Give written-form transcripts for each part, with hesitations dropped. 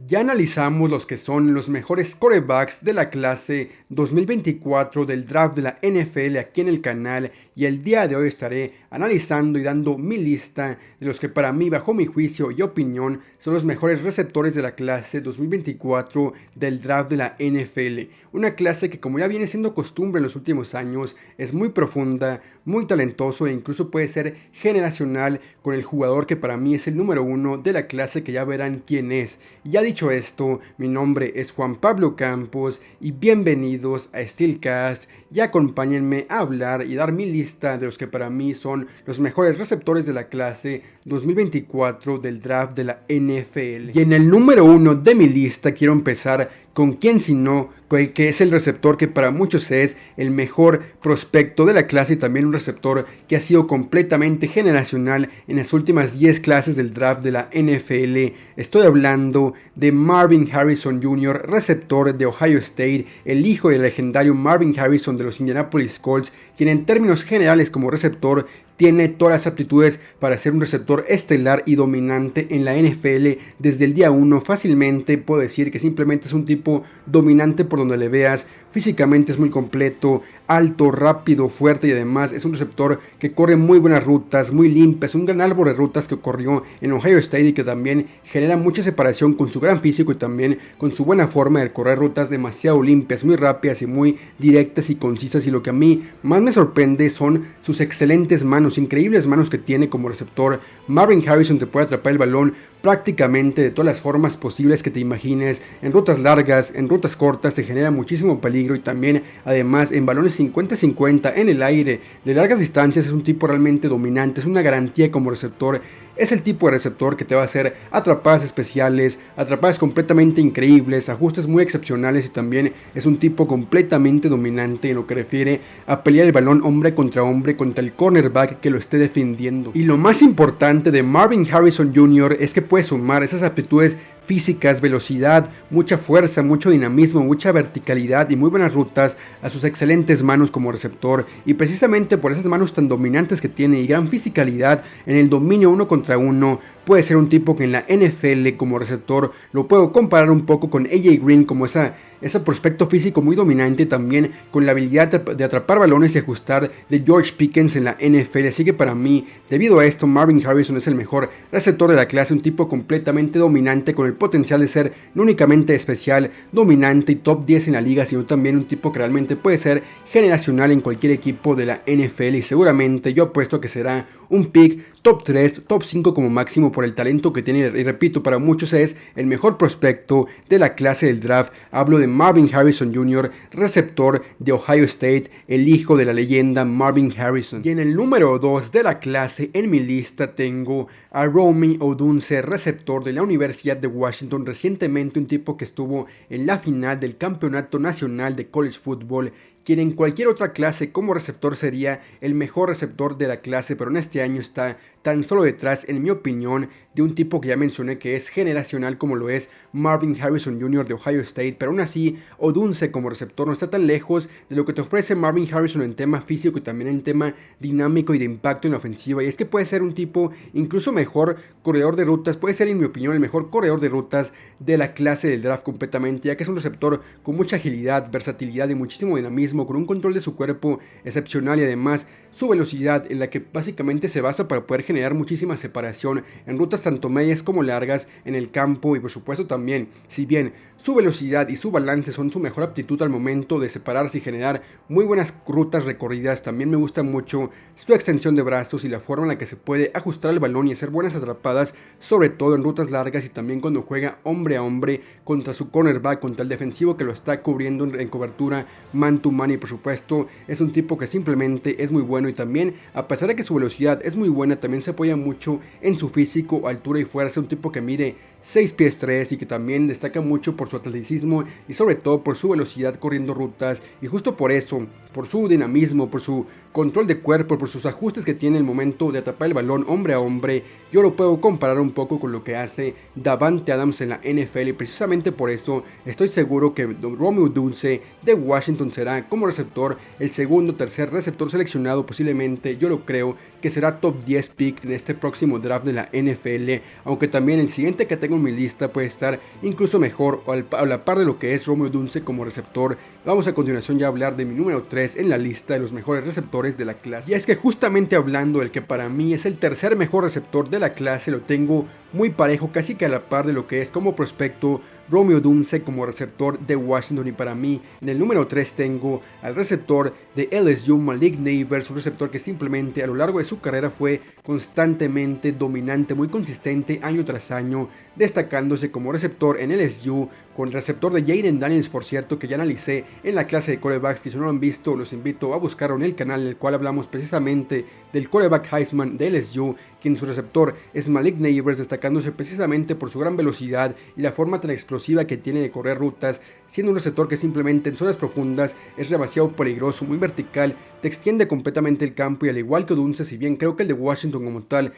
Ya analizamos los que son los mejores quarterbacks de la clase 2024 del draft de la NFL aquí en el canal, y el día de hoy estaré analizando y dando mi lista de los que para mí, bajo mi juicio y opinión, son los mejores receptores de la clase 2024 del draft de la NFL. Una clase que, como ya viene siendo costumbre en los últimos años, es muy profunda, muy talentoso e incluso puede ser generacional con el jugador que para mí es el número uno de la clase, que ya verán quién es. Y ya dicho esto, mi nombre es Juan Pablo Campos y bienvenidos a Steelcast, y acompáñenme a hablar y dar mi lista de los que para mí son los mejores receptores de la clase 2024 del draft de la NFL. Y en el número uno de mi lista quiero empezar con quién sino, que es el receptor que para muchos es el mejor prospecto de la clase, y también un receptor que ha sido completamente generacional en las últimas 10 clases del draft de la NFL. Estoy hablando de Marvin Harrison Jr., receptor de Ohio State, el hijo del legendario Marvin Harrison de los Indianapolis Colts, quien en términos generales como receptor tiene todas las aptitudes para ser un receptor estelar y dominante en la NFL desde el día 1. Fácilmente puedo decir que simplemente es un tipo dominante por donde le veas. Físicamente es muy completo, alto, rápido, fuerte, y además es un receptor que corre muy buenas rutas, muy limpias, un gran árbol de rutas que corrió en Ohio State y que también genera mucha separación con su gran físico y también con su buena forma de correr rutas demasiado limpias, muy rápidas y muy directas y concisas. Y lo que a mí más me sorprende son sus excelentes manos, increíbles manos que tiene como receptor. Marvin Harrison te puede atrapar el balón prácticamente de todas las formas posibles que te imagines, en rutas largas, en rutas cortas, te genera muchísimo peligro, y también además en balones 50-50 en el aire de largas distancias es un tipo realmente dominante, es una garantía como receptor. Es el tipo de receptor que te va a hacer atrapadas especiales, atrapadas completamente increíbles, ajustes muy excepcionales, y también es un tipo completamente dominante en lo que refiere a pelear el balón hombre contra el cornerback que lo esté defendiendo. Y lo más importante de Marvin Harrison Jr. es que puede sumar esas aptitudes físicas, velocidad, mucha fuerza, mucho dinamismo, mucha verticalidad y muy buenas rutas a sus excelentes manos como receptor. Y precisamente por esas manos tan dominantes que tiene y gran fisicalidad en el dominio uno contra uno, puede ser un tipo que en la NFL como receptor lo puedo comparar un poco con AJ Green, como ese prospecto físico muy dominante, también con la habilidad de atrapar balones y ajustar de George Pickens en la NFL. Así que para mí, debido a esto, Marvin Harrison es el mejor receptor de la clase, un tipo completamente dominante con el potencial de ser no únicamente especial, dominante y top 10 en la liga, sino también un tipo que realmente puede ser generacional en cualquier equipo de la NFL, y seguramente yo apuesto que será un pick top 3, top 5 como máximo por el talento que tiene, y repito, para muchos es el mejor prospecto de la clase del draft. Hablo de Marvin Harrison Jr., receptor de Ohio State, el hijo de la leyenda Marvin Harrison. Y en el número 2 de la clase en mi lista tengo a Rome Odunze, receptor de la Universidad de Washington, recientemente un tipo que estuvo en la final del Campeonato Nacional de College Football, quien en cualquier otra clase como receptor sería el mejor receptor de la clase, pero en este año está tan solo detrás, en mi opinión, de un tipo que ya mencioné que es generacional como lo es Marvin Harrison Jr. de Ohio State. Pero aún así, Odunze como receptor no está tan lejos de lo que te ofrece Marvin Harrison en tema físico y también en tema dinámico y de impacto en la ofensiva. Y es que puede ser un tipo incluso mejor corredor de rutas, puede ser en mi opinión el mejor corredor de rutas de la clase del draft completamente, ya que es un receptor con mucha agilidad, versatilidad y muchísimo dinamismo, con un control de su cuerpo excepcional, y además su velocidad, en la que básicamente se basa para poder generar muchísima separación en rutas tanto medias como largas en el campo. Y por supuesto también, si bien su velocidad y su balance son su mejor aptitud al momento de separarse y generar muy buenas rutas recorridas, también me gusta mucho su extensión de brazos y la forma en la que se puede ajustar el balón y hacer buenas atrapadas, sobre todo en rutas largas, y también cuando juega hombre a hombre contra su cornerback, contra el defensivo que lo está cubriendo en cobertura man to man. Y por supuesto es un tipo que simplemente es muy bueno, y también a pesar de que su velocidad es muy buena, también se apoya mucho en su físico, altura y fuerza. Un tipo que mide 6 pies 3 y que también destaca mucho por su atleticismo y sobre todo por su velocidad corriendo rutas, y justo por eso, por su dinamismo, por su control de cuerpo, por sus ajustes que tiene el momento de atrapar el balón hombre a hombre, yo lo puedo comparar un poco con lo que hace Davante Adams en la NFL, y precisamente por eso estoy seguro que Rome Odunze de Washington será como receptor el segundo o tercer receptor seleccionado, posiblemente yo lo creo que será top 10 pick en este próximo draft de la NFL, aunque también el siguiente que tengo tengo en mi lista puede estar incluso mejor o a la par de lo que es Romeo Odunze como receptor. Vamos a continuación ya a hablar de mi número 3 en la lista de los mejores receptores de la clase. Y es que justamente hablando del que para mí es el tercer mejor receptor de la clase, lo tengo muy parejo, casi que a la par de lo que es como prospecto Romeo Odunze como receptor de Washington. Y para mí en el número 3 tengo al receptor de LSU, Malik Nabers, un receptor que simplemente a lo largo de su carrera fue constantemente dominante, muy consistente año tras año, destacándose como receptor en LSU, con el receptor de Jayden Daniels, por cierto, que ya analicé en la clase de quarterbacks, que si no lo han visto los invito a buscarlo en el canal, en el cual hablamos precisamente del quarterback Heisman de LSU, quien su receptor es Malik Nabers, destacándose precisamente por su gran velocidad y la forma tan explosiva que tiene de correr rutas, siendo un receptor que simplemente en zonas profundas es demasiado peligroso, muy vertical, te extiende completamente el campo, y al igual que Odunze, si bien creo que el de Washington como tal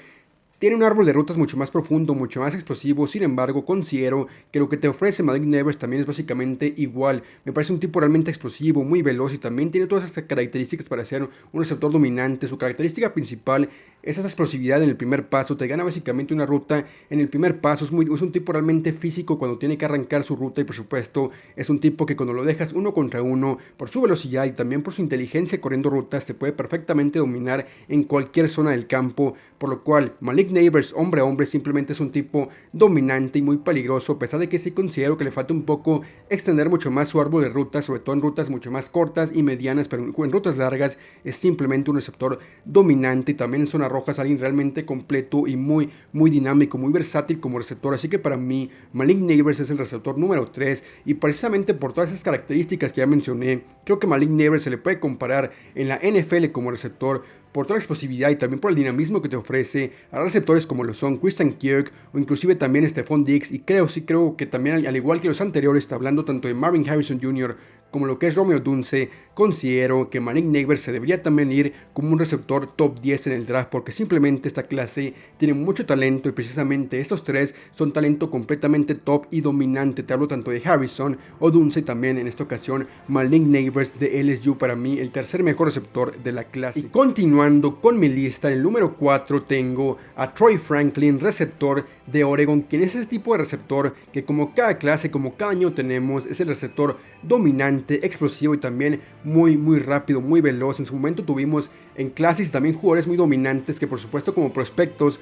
tiene un árbol de rutas mucho más profundo, mucho más explosivo, sin embargo considero que lo que te ofrece Malik Nabers también es básicamente igual. Me parece un tipo realmente explosivo, muy veloz, y también tiene todas estas características para ser un receptor dominante. Su característica principal es esa explosividad en el primer paso, te gana básicamente una ruta en el primer paso, es un tipo realmente físico cuando tiene que arrancar su ruta, y por supuesto es un tipo que cuando lo dejas uno contra uno, por su velocidad y también por su inteligencia corriendo rutas, te puede perfectamente dominar en cualquier zona del campo, por lo cual Malik Nabers, hombre a hombre, simplemente es un tipo dominante y muy peligroso, a pesar de que sí considero que le falta un poco extender mucho más su árbol de rutas, sobre todo en rutas mucho más cortas y medianas, pero en rutas largas es simplemente un receptor dominante, y también en zonas rojas alguien realmente completo y muy dinámico, muy versátil como receptor. Así que para mí Malik Nabers es el receptor número 3, y precisamente por todas esas características que ya mencioné, creo que Malik Nabers se le puede comparar en la NFL como receptor, por toda la explosividad y también por el dinamismo que te ofrece a receptores como lo son Christian Kirk o inclusive también Stephon Diggs. Y creo que también, al igual que los anteriores, está hablando tanto de Marvin Harrison Jr. como lo que es Romeo Odunze, considero que Malik Nabers se debería también ir como un receptor top 10 en el draft, porque simplemente esta clase tiene mucho talento, y precisamente estos tres son talento completamente top y dominante. Te hablo tanto de Harrison, Odunze, también en esta ocasión Malik Nabers de LSU, para mí el tercer mejor receptor de la clase. Y continuando con mi lista, en el número 4 tengo a Troy Franklin, receptor de Oregon, quien es ese tipo de receptor que como cada clase, como cada año tenemos, es el receptor dominante, explosivo y también muy rápido, muy veloz. En su momento tuvimos en clases también jugadores muy dominantes que por supuesto como prospectos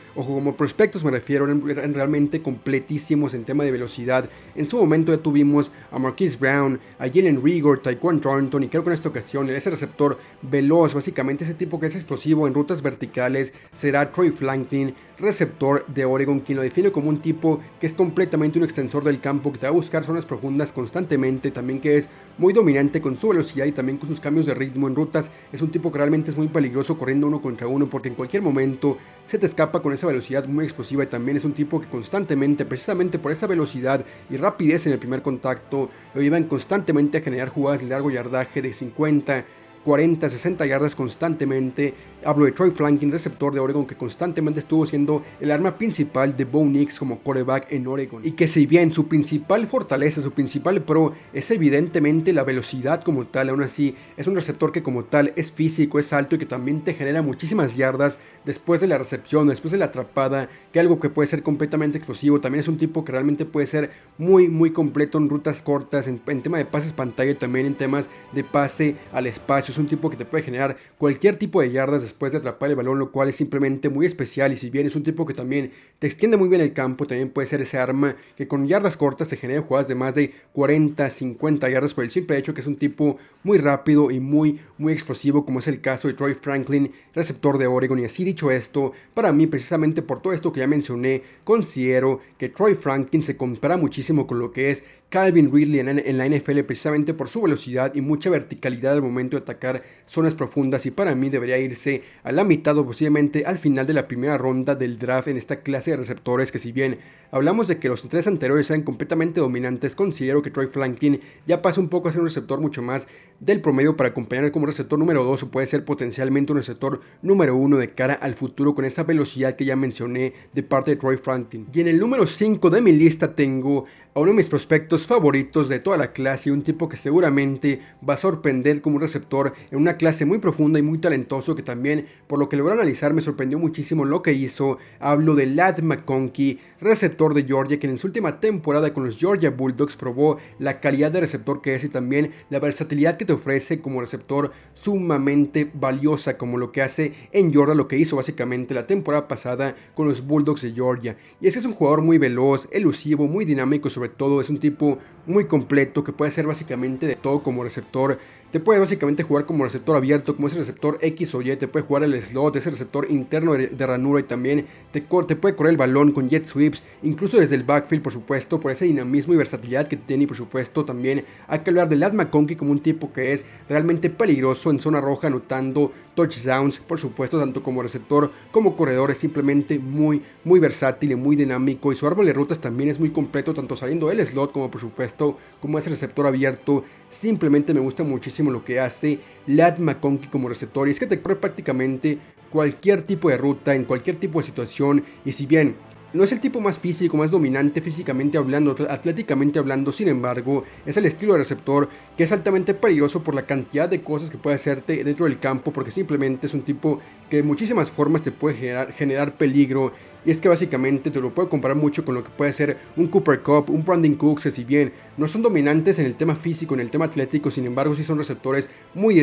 me refiero, eran realmente completísimos en tema de velocidad. En su momento ya tuvimos a Marquise Brown, a Jalen Reagor, Tyquan Thornton, y creo que en esta ocasión ese receptor veloz, básicamente ese tipo que es explosivo en rutas verticales, será Troy Franklin, receptor de Oregon, quien lo define como un tipo que es completamente un extensor del campo, que se va a buscar zonas profundas constantemente, también que es muy dominante con su velocidad y también con sus cambios de ritmo en rutas. Es un tipo que realmente es muy peligroso corriendo uno contra uno, porque en cualquier momento se te escapa con esa velocidad muy explosiva, y también es un tipo que constantemente, precisamente por esa velocidad y rapidez en el primer contacto, lo llevan constantemente a generar jugadas de largo yardaje de 50, 40, 60 yardas constantemente. Hablo de Troy Franklin, receptor de Oregon, que constantemente estuvo siendo el arma principal de Bo Nix como quarterback en Oregon, y que si bien su principal fortaleza, su principal pro es evidentemente la velocidad como tal, aún así es un receptor que como tal es físico, es alto, y que también te genera muchísimas yardas después de la recepción, después de la atrapada, que algo que puede ser completamente explosivo. También es un tipo que realmente puede ser muy completo en rutas cortas, en tema de pases pantalla y también en temas de pase al espacio. Es un tipo que te puede generar cualquier tipo de yardas después de atrapar el balón, lo cual es simplemente muy especial. Y si bien es un tipo que también te extiende muy bien el campo, también puede ser ese arma que con yardas cortas te genera jugadas de más de 40, 50 yardas, por el simple hecho que es un tipo muy rápido y muy explosivo, como es el caso de Troy Franklin, receptor de Oregon. Y así dicho esto, para mí, precisamente por todo esto que ya mencioné, considero que Troy Franklin se compara muchísimo con lo que es Calvin Ridley en la NFL, precisamente por su velocidad y mucha verticalidad al momento de atacar zonas profundas, y para mí debería irse a la mitad o posiblemente al final de la primera ronda del draft en esta clase de receptores, que si bien hablamos de que los tres anteriores eran completamente dominantes, considero que Troy Franklin ya pasa un poco a ser un receptor mucho más del promedio para acompañar como receptor número 2, o puede ser potencialmente un receptor número 1 de cara al futuro con esa velocidad que ya mencioné de parte de Troy Franklin. Y en el número 5 de mi lista tengo a uno de mis prospectos favoritos de toda la clase, un tipo que seguramente va a sorprender como un receptor en una clase muy profunda y muy talentoso, que también por lo que logré analizar me sorprendió muchísimo lo que hizo. Hablo de Ladd McConkey, receptor de Georgia, que en su última temporada con los Georgia Bulldogs probó la calidad de receptor que es y también la versatilidad que te ofrece como receptor sumamente valiosa, como lo que hace en Georgia, lo que hizo básicamente la temporada pasada con los Bulldogs de Georgia. Y es que es un jugador muy veloz, elusivo, muy dinámico, sobre todo es un tipo muy completo que puede hacer básicamente de todo como receptor. Te puede básicamente jugar como receptor abierto, como ese receptor X o Y, te puede jugar el slot, ese receptor interno de ranura y también te puede correr el balón con jet sweeps, incluso desde el backfield, por supuesto, por ese dinamismo y versatilidad que tiene. Y por supuesto también hay que hablar de Ladd McConkey como un tipo que es realmente peligroso en zona roja, anotando touchdowns, por supuesto, tanto como receptor como corredor. Es simplemente muy versátil y muy dinámico, y su árbol de rutas también es muy completo, tanto saliendo del slot como por supuesto como ese receptor abierto. Simplemente me gusta muchísimo lo que hace Ladd McConkey como receptor, y es que te corre prácticamente cualquier tipo de ruta, en cualquier tipo de situación. Y si bien no es el tipo más físico, más dominante físicamente hablando, atléticamente hablando, sin embargo, es el estilo de receptor que es altamente peligroso por la cantidad de cosas que puede hacerte dentro del campo, porque simplemente es un tipo que de muchísimas formas te puede generar peligro. Y es que básicamente te lo puedo comparar mucho con lo que puede ser un Cooper Kupp, un Brandon Cooks, que si bien no son dominantes en el tema físico, en el tema atlético, sin embargo sí son receptores muy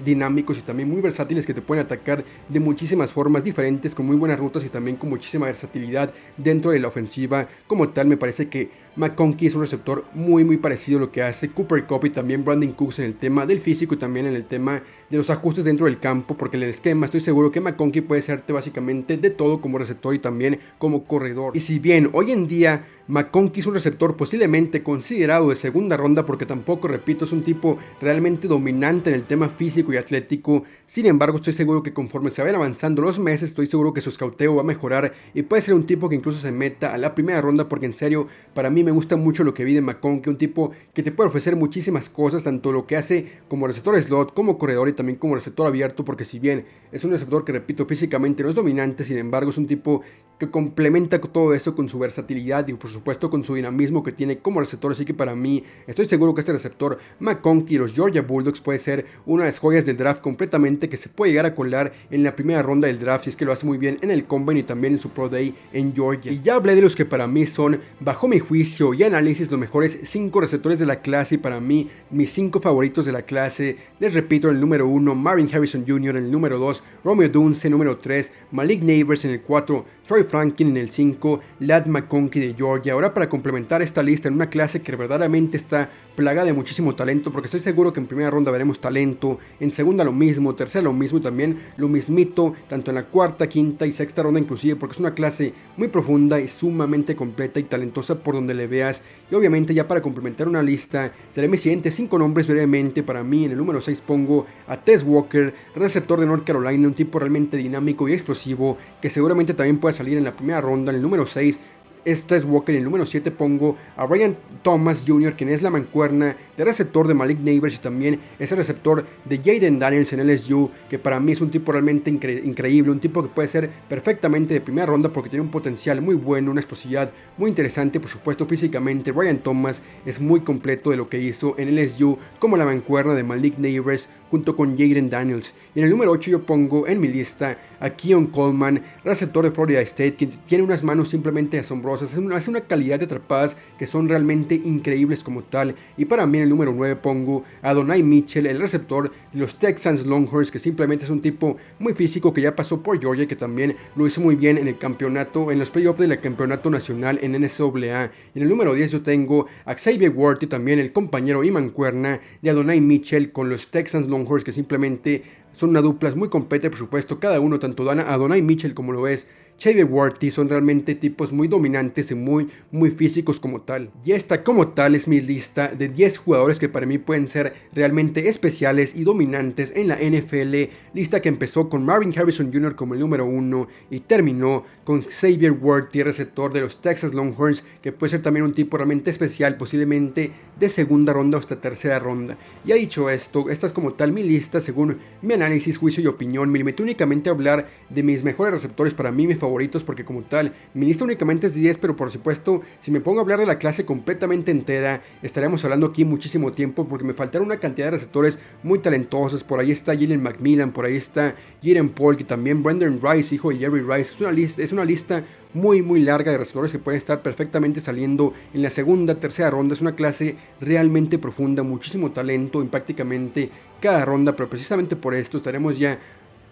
dinámicos y también muy versátiles, que te pueden atacar de muchísimas formas diferentes, con muy buenas rutas y también con muchísima versatilidad dentro de la ofensiva. Como tal, me parece que McConkey es un receptor muy parecido a lo que hace Cooper Kupp y también Brandon Cooks en el tema del físico y también en el tema de los ajustes dentro del campo, porque en el esquema estoy seguro que McConkey puede hacerte básicamente de todo como receptor y también como corredor. Y si bien hoy en día McConkey es un receptor posiblemente considerado de segunda ronda, porque tampoco, repito, es un tipo realmente dominante en el tema físico y atlético, sin embargo estoy seguro que conforme se vayan avanzando los meses, estoy seguro que su escauteo va a mejorar y puede ser un tipo que incluso se meta a la primera ronda, porque en serio, para mí me gusta mucho lo que vi de McConkey, un tipo que te puede ofrecer muchísimas cosas, tanto lo que hace como receptor slot, como corredor y también como receptor abierto, porque si bien es un receptor que, repito, físicamente no es dominante, sin embargo es un tipo que complementa todo eso con su versatilidad y por supuesto con su dinamismo que tiene como receptor. Así que para mí, estoy seguro que este receptor McConkey, los Georgia Bulldogs, puede ser una de las joyas del draft completamente, que se puede llegar a colar en la primera ronda del draft, y es que lo hace muy bien en el Combine y también en su Pro Day en Georgia. Y ya hablé de los que para mí son, bajo mi juicio y análisis, los mejores 5 receptores de la clase, y para mí, mis 5 favoritos de la clase. Les repito: en el número 1, Marvin Harrison Jr., en el número 2, Romeo Dunce, en el número 3, Malik Nabers, en el 4, Troy Franklin, en el 5, Ladd McConkey de Georgia. Ahora, para complementar esta lista en una clase que verdaderamente está plagada de muchísimo talento, porque estoy seguro que en primera ronda veremos talento, en segunda lo mismo, tercera lo mismo y también lo mismito, tanto en la cuarta, quinta y sexta ronda inclusive, porque es una clase muy profunda y sumamente completa y talentosa por donde le veas. Y obviamente, ya para complementar una lista, daré mis siguientes 5 nombres brevemente. Para mí, en el número 6 pongo a Tez Walker, receptor de North Carolina, un tipo realmente dinámico y explosivo, que seguramente también puede salir en la primera ronda. En el número 6 es Tez Walker. En el número 7 pongo a Brian Thomas Jr., quien es la mancuerna de receptor de Malik Nabers y también es el receptor de Jayden Daniels en LSU, que para mí es un tipo realmente increíble, un tipo que puede ser perfectamente de primera ronda porque tiene un potencial muy bueno, una explosividad muy interesante. Por supuesto, físicamente Brian Thomas es muy completo de lo que hizo en LSU como la mancuerna de Malik Nabers junto con Jayden Daniels. Y en el número 8 yo pongo en mi lista a Keon Coleman, receptor de Florida State, que tiene unas manos simplemente asombrosas, hace una calidad de atrapadas que son realmente increíbles como tal. Y para mí en el número 9 pongo a Adonai Mitchell, el receptor de los Texans Longhorns, que simplemente es un tipo muy físico, que ya pasó por Georgia, que también lo hizo muy bien en el campeonato, en los playoffs del campeonato nacional en NCAA. Y en el número 10 yo tengo a Xavier Worthy, también el compañero y mancuerna de Adonai Mitchell con los Texans Longhorns, que simplemente son una dupla muy completa, por supuesto, cada uno, tanto Adonai Mitchell como lo es Xavier Worthy, son realmente tipos muy dominantes y muy físicos como tal. Y esta como tal es mi lista de 10 jugadores que para mí pueden ser realmente especiales y dominantes en la NFL, lista que empezó con Marvin Harrison Jr. como el número 1 y terminó con Xavier Worthy, receptor de los Texas Longhorns, que puede ser también un tipo realmente especial, posiblemente de segunda ronda o hasta tercera ronda. Ya dicho esto, esta es como tal mi lista según mi análisis, juicio y opinión. Me limité únicamente a hablar de mis mejores receptores, para mí mis favoritos favoritos, porque como tal, mi lista únicamente es 10, pero por supuesto, si me pongo a hablar de la clase completamente entera, estaríamos hablando aquí muchísimo tiempo, porque me faltaron una cantidad de receptores muy talentosos. Por ahí está Jalen McMillan, por ahí está Jaden Polk y también Brandon Rice, hijo de Jerry Rice. Es una lista muy larga de receptores que pueden estar perfectamente saliendo en la segunda, tercera ronda. Es una clase realmente profunda, muchísimo talento en prácticamente cada ronda, pero precisamente por esto estaremos ya,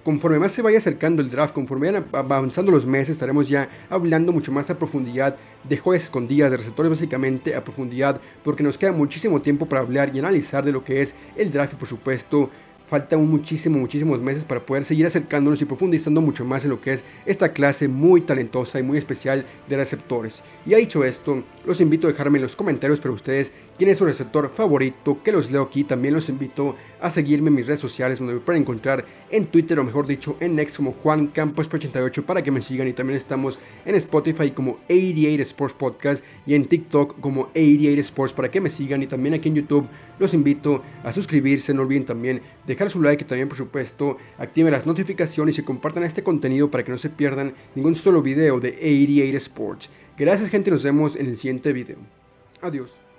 conforme más se vaya acercando el draft, conforme vayan avanzando los meses, estaremos ya hablando mucho más a profundidad de joyas escondidas, de receptores básicamente a profundidad, porque nos queda muchísimo tiempo para hablar y analizar de lo que es el draft y por supuesto faltan muchísimos meses para poder seguir acercándonos y profundizando mucho más en lo que es esta clase muy talentosa y muy especial de receptores. Y dicho esto, los invito a dejarme en los comentarios para ustedes quién es su receptor favorito, que los leo aquí. También los invito a seguirme en mis redes sociales, donde me pueden encontrar en Twitter, o mejor dicho en X, como Juan Campos 88, para que me sigan. Y también estamos en Spotify como 88 Sports Podcast y en TikTok como 88 Sports para que me sigan. Y también aquí en YouTube los invito a suscribirse. No olviden también dejar su like y también por supuesto activen las notificaciones y compartan este contenido para que no se pierdan ningún solo video de 88 Sports. Gracias gente, nos vemos en el siguiente video. Adiós.